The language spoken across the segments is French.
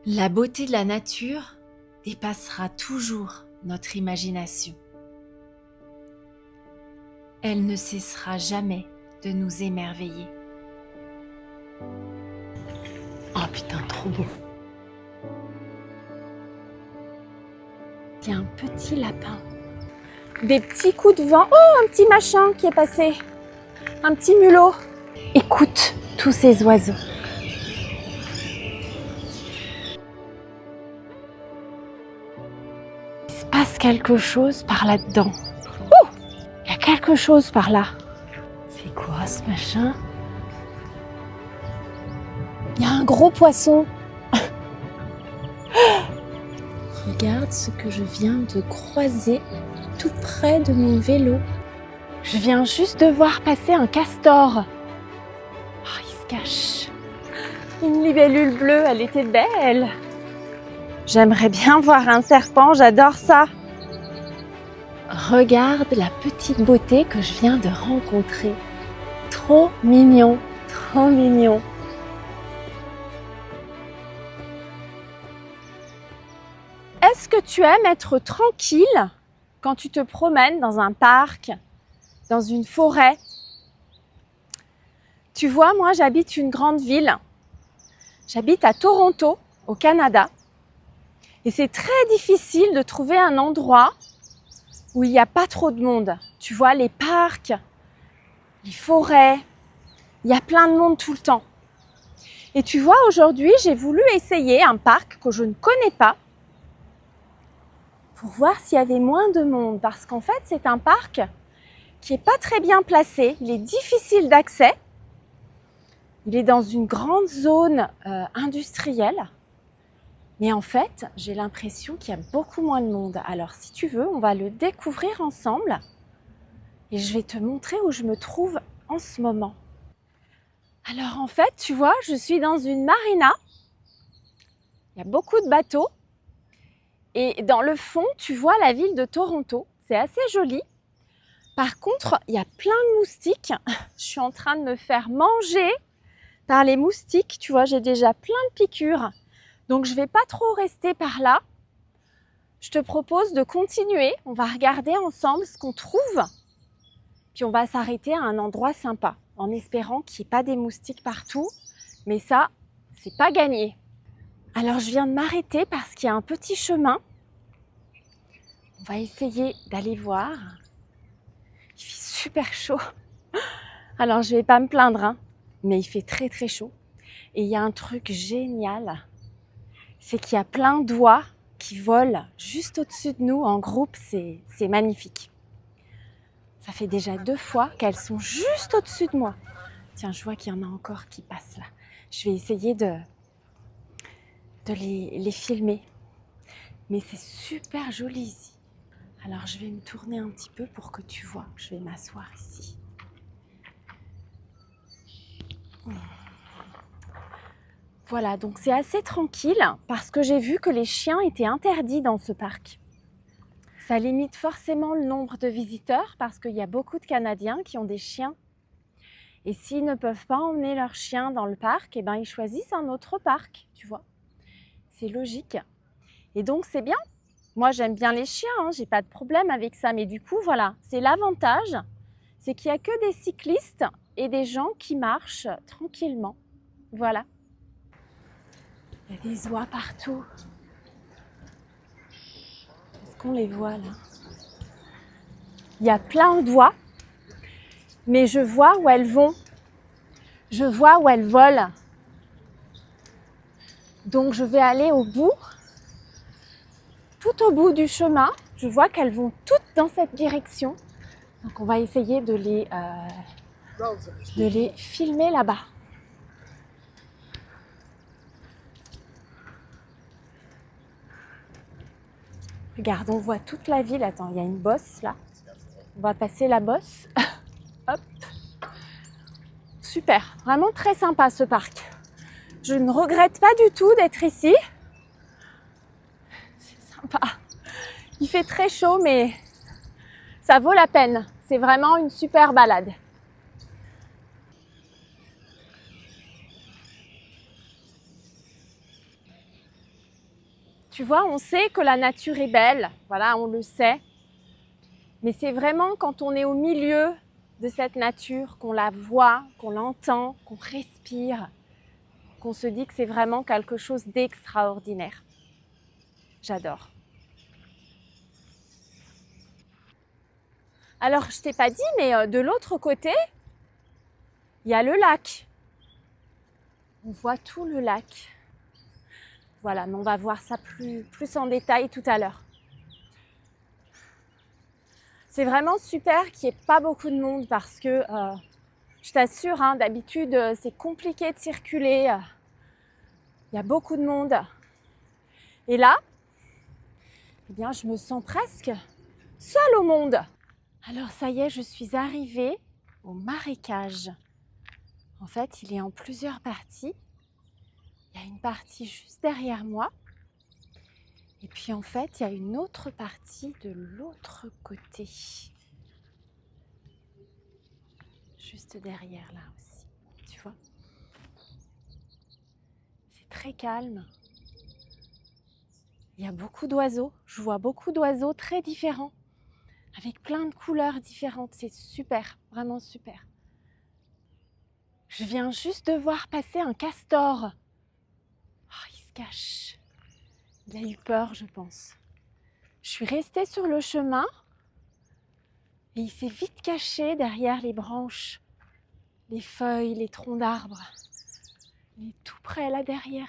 La beauté de la nature dépassera toujours notre imagination. Elle ne cessera jamais de nous émerveiller. Oh putain, trop beau. Il y a un petit lapin. Des petits coups de vent. Oh, un petit machin qui est passé. Un petit mulot. Écoute tous ces oiseaux. Il se passe quelque chose par là-dedans. Oh, il y a quelque chose par là. C'est quoi ce machin? Il y a un gros poisson. Regarde ce que je viens de croiser tout près de mon vélo. Je viens juste de voir passer un castor. Oh, il se cache. Une libellule bleue, elle était belle. J'aimerais bien voir un serpent, j'adore ça. Regarde la petite beauté que je viens de rencontrer. Trop mignon, trop mignon. Est-ce que tu aimes être tranquille quand tu te promènes dans un parc, dans une forêt? Tu vois, moi j'habite une grande ville. J'habite à Toronto, au Canada. Et c'est très difficile de trouver un endroit où il n'y a pas trop de monde. Tu vois, les parcs, les forêts, il y a plein de monde tout le temps. Et tu vois, aujourd'hui, j'ai voulu essayer un parc que je ne connais pas pour voir s'il y avait moins de monde. Parce qu'en fait, c'est un parc qui n'est pas très bien placé. Il est difficile d'accès. Il est dans une grande zone industrielle. Mais en fait, j'ai l'impression qu'il y a beaucoup moins de monde. Alors, si tu veux, on va le découvrir ensemble. Et je vais te montrer où je me trouve en ce moment. Alors, en fait, tu vois, je suis dans une marina. Il y a beaucoup de bateaux. Et dans le fond, tu vois la ville de Toronto. C'est assez joli. Par contre, il y a plein de moustiques. Je suis en train de me faire manger par les moustiques. Tu vois, j'ai déjà plein de piqûres. Donc, je ne vais pas trop rester par là. Je te propose de continuer. On va regarder ensemble ce qu'on trouve. Puis, on va s'arrêter à un endroit sympa, en espérant qu'il n'y ait pas des moustiques partout. Mais ça, c'est pas gagné. Alors, je viens de m'arrêter parce qu'il y a un petit chemin. On va essayer d'aller voir. Il fait super chaud. Alors, je vais pas me plaindre, hein, mais il fait très très chaud. Et il y a un truc génial, c'est qu'il y a plein d'oies qui volent juste au-dessus de nous en groupe. C'est magnifique. Ça fait déjà 2 fois qu'elles sont juste au-dessus de moi. Tiens, je vois qu'il y en a encore qui passent là. Je vais essayer de les filmer. Mais c'est super joli ici. Alors, je vais me tourner un petit peu pour que tu vois. Je vais m'asseoir ici. Voilà, donc c'est assez tranquille parce que j'ai vu que les chiens étaient interdits dans ce parc. Ça limite forcément le nombre de visiteurs parce qu'il y a beaucoup de Canadiens qui ont des chiens. Et s'ils ne peuvent pas emmener leurs chiens dans le parc, eh ben, ils choisissent un autre parc, tu vois. C'est logique. Et donc c'est bien. Moi j'aime bien les chiens, hein, j'ai pas de problème avec ça. Mais du coup, voilà, c'est l'avantage, c'est qu'il n'y a que des cyclistes et des gens qui marchent tranquillement. Voilà. Il y a des oies partout. Est-ce qu'on les voit là? Il y a plein d'oies, mais je vois où elles vont. Je vois où elles volent. Donc je vais aller au bout, tout au bout du chemin. Je vois qu'elles vont toutes dans cette direction. Donc on va essayer de les filmer là-bas. Regarde, on voit toute la ville. Attends, il y a une bosse là. On va passer la bosse. Hop. Super, vraiment très sympa ce parc. Je ne regrette pas du tout d'être ici. C'est sympa. Il fait très chaud, mais ça vaut la peine. C'est vraiment une super balade. Tu vois, on sait que la nature est belle, voilà, on le sait. Mais c'est vraiment quand on est au milieu de cette nature, qu'on la voit, qu'on l'entend, qu'on respire, qu'on se dit que c'est vraiment quelque chose d'extraordinaire. J'adore. Alors, je t'ai pas dit, mais de l'autre côté, il y a le lac. On voit tout le lac. Voilà, mais on va voir ça plus en détail tout à l'heure. C'est vraiment super qu'il n'y ait pas beaucoup de monde parce que, je t'assure, hein, d'habitude, c'est compliqué de circuler. Il y a beaucoup de monde. Et là, eh bien, je me sens presque seule au monde. Alors, ça y est, je suis arrivée au marécage. En fait, il est en plusieurs parties. Il y a une partie juste derrière moi. Et puis, en fait, il y a une autre partie de l'autre côté. Juste derrière, là aussi. Tu vois ? C'est très calme. Il y a beaucoup d'oiseaux. Je vois beaucoup d'oiseaux très différents, avec plein de couleurs différentes. C'est super, vraiment super. Je viens juste de voir passer un castor. Oh, il se cache. Il a eu peur, je pense. Je suis restée sur le chemin et il s'est vite caché derrière les branches, les feuilles, les troncs d'arbres. Il est tout près là derrière.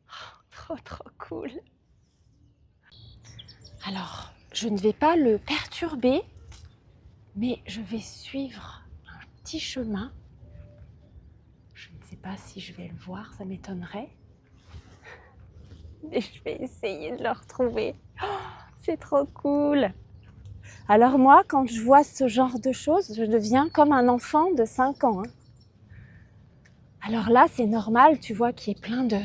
Oh, trop trop cool. Alors, je ne vais pas le perturber, mais je vais suivre un petit chemin. Je ne sais pas si je vais le voir, ça m'étonnerait. Mais je vais essayer de le retrouver. Oh, c'est trop cool. Alors moi, quand je vois ce genre de choses, je deviens comme un enfant de 5 ans. Alors là, c'est normal, tu vois, qu'il y ait plein de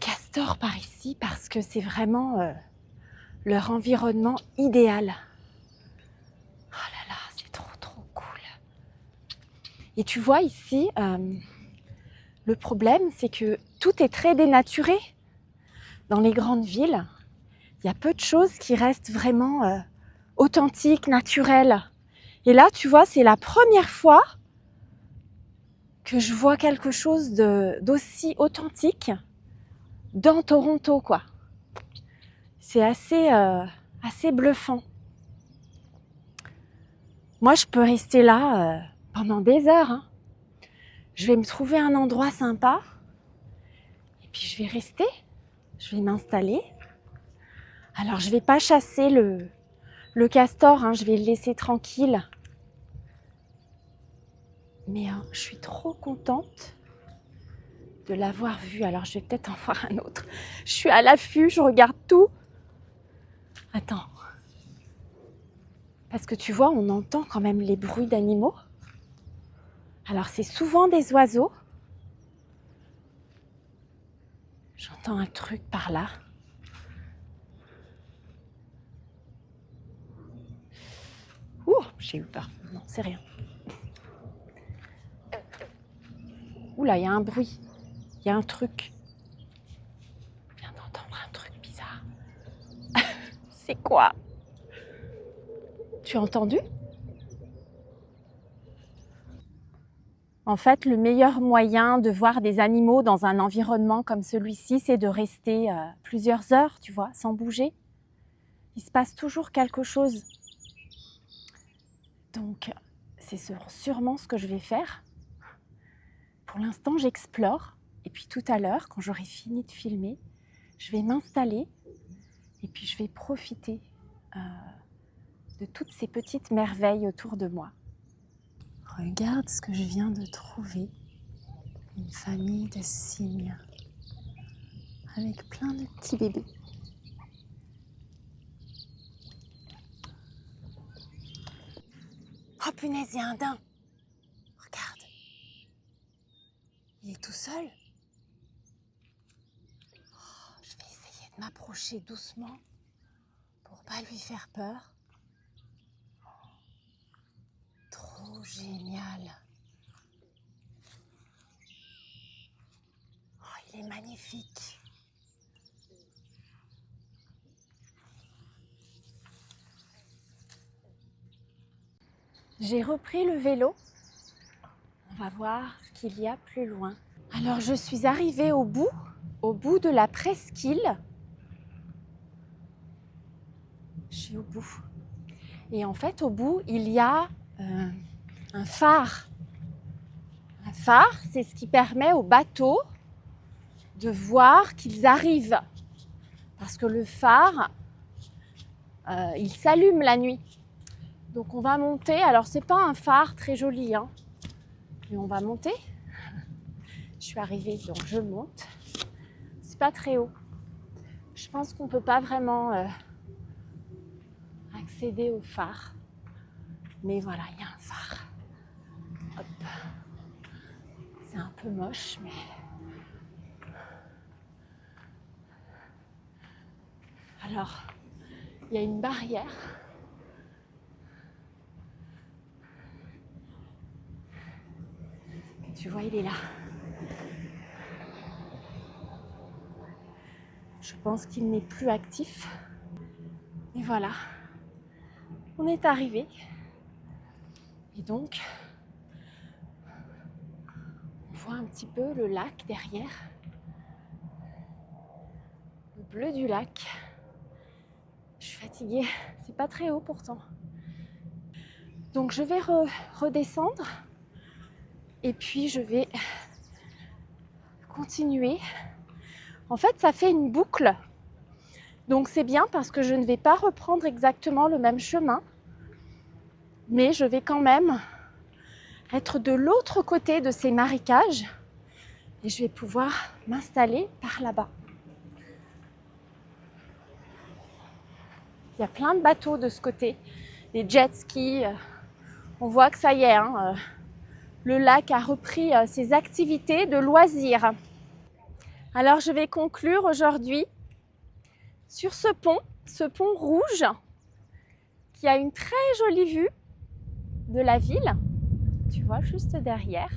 castors par ici parce que c'est vraiment leur environnement idéal. Oh là là, c'est trop trop cool. Et tu vois ici, le problème, c'est que tout est très dénaturé. Dans les grandes villes, il y a peu de choses qui restent vraiment authentiques, naturelles. Et là, tu vois, c'est la première fois que je vois quelque chose d'aussi authentique dans Toronto, quoi. C'est assez bluffant. Moi, je peux rester là pendant des heures. Hein. Je vais me trouver un endroit sympa et puis je vais rester. Je vais m'installer. Alors, je vais pas chasser le castor, hein, je vais le laisser tranquille. Mais je suis trop contente de l'avoir vu. Alors, je vais peut-être en voir un autre. Je suis à l'affût, je regarde tout. Attends. Parce que tu vois, on entend quand même les bruits d'animaux. Alors, c'est souvent des oiseaux. J'entends un truc par là. Ouh, j'ai eu peur. Non, c'est rien. Oula, il y a un bruit. Il y a un truc. Je viens d'entendre un truc bizarre. C'est quoi? Tu as entendu? En fait, le meilleur moyen de voir des animaux dans un environnement comme celui-ci, c'est de rester plusieurs heures, tu vois, sans bouger. Il se passe toujours quelque chose. Donc, c'est sûrement ce que je vais faire. Pour l'instant, j'explore. Et puis tout à l'heure, quand j'aurai fini de filmer, je vais m'installer et puis je vais profiter de toutes ces petites merveilles autour de moi. Regarde ce que je viens de trouver. Une famille de cygnes avec plein de petits bébés. Oh punaise, il y a un daim. Regarde. Il est tout seul. Oh, je vais essayer de m'approcher doucement pour pas lui faire peur. Trop génial. Oh, il est magnifique. J'ai repris le vélo. On va voir ce qu'il y a plus loin. Alors je suis arrivée au bout de la presqu'île. Je suis au bout. Et en fait, au bout, il y a un phare. Un phare, c'est ce qui permet aux bateaux de voir qu'ils arrivent. Parce que le phare, il s'allume la nuit. Donc on va monter. Alors c'est pas un phare très joli, hein, mais on va monter. Je suis arrivée, donc je monte. C'est pas très haut. Je pense qu'on peut pas vraiment accéder au phare. Mais voilà, il y a un phare. Hop. C'est un peu moche, mais... Alors, il y a une barrière. Tu vois, il est là. Je pense qu'il n'est plus actif. Et voilà, on est arrivé. Et donc, on voit un petit peu le lac derrière. Le bleu du lac. Je suis fatiguée, c'est pas très haut pourtant. Donc je vais redescendre et puis je vais continuer. En fait, ça fait une boucle. Donc c'est bien parce que je ne vais pas reprendre exactement le même chemin, mais je vais quand même être de l'autre côté de ces marécages et je vais pouvoir m'installer par là-bas. Il y a plein de bateaux de ce côté, des jet skis. On voit que ça y est, hein, le lac a repris ses activités de loisirs. Alors je vais conclure aujourd'hui sur ce pont rouge qui a une très jolie vue de la ville. Tu vois, juste derrière.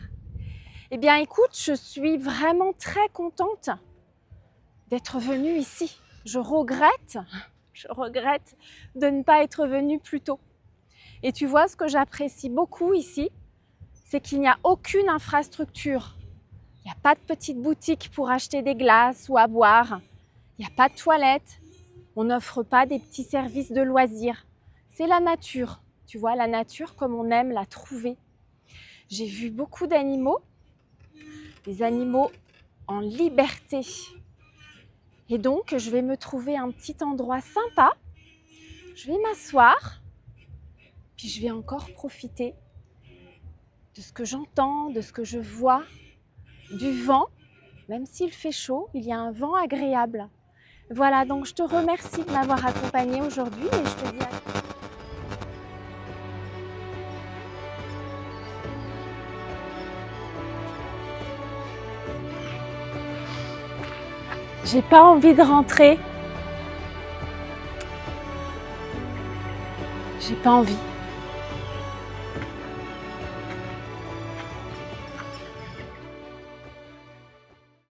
Eh bien écoute, je suis vraiment très contente d'être venue ici. Je regrette de ne pas être venue plus tôt. Et tu vois, ce que j'apprécie beaucoup ici, c'est qu'il n'y a aucune infrastructure. Il n'y a pas de petite boutique pour acheter des glaces ou à boire. Il n'y a pas de toilette. On n'offre pas des petits services de loisirs. C'est la nature. Tu vois, la nature comme on aime la trouver. J'ai vu beaucoup d'animaux, des animaux en liberté. Et donc, je vais me trouver un petit endroit sympa. Je vais m'asseoir, puis je vais encore profiter de ce que j'entends, de ce que je vois, du vent. Même s'il fait chaud, il y a un vent agréable. Voilà, donc je te remercie de m'avoir accompagnée aujourd'hui et je te dis à... J'ai pas envie de rentrer. J'ai pas envie.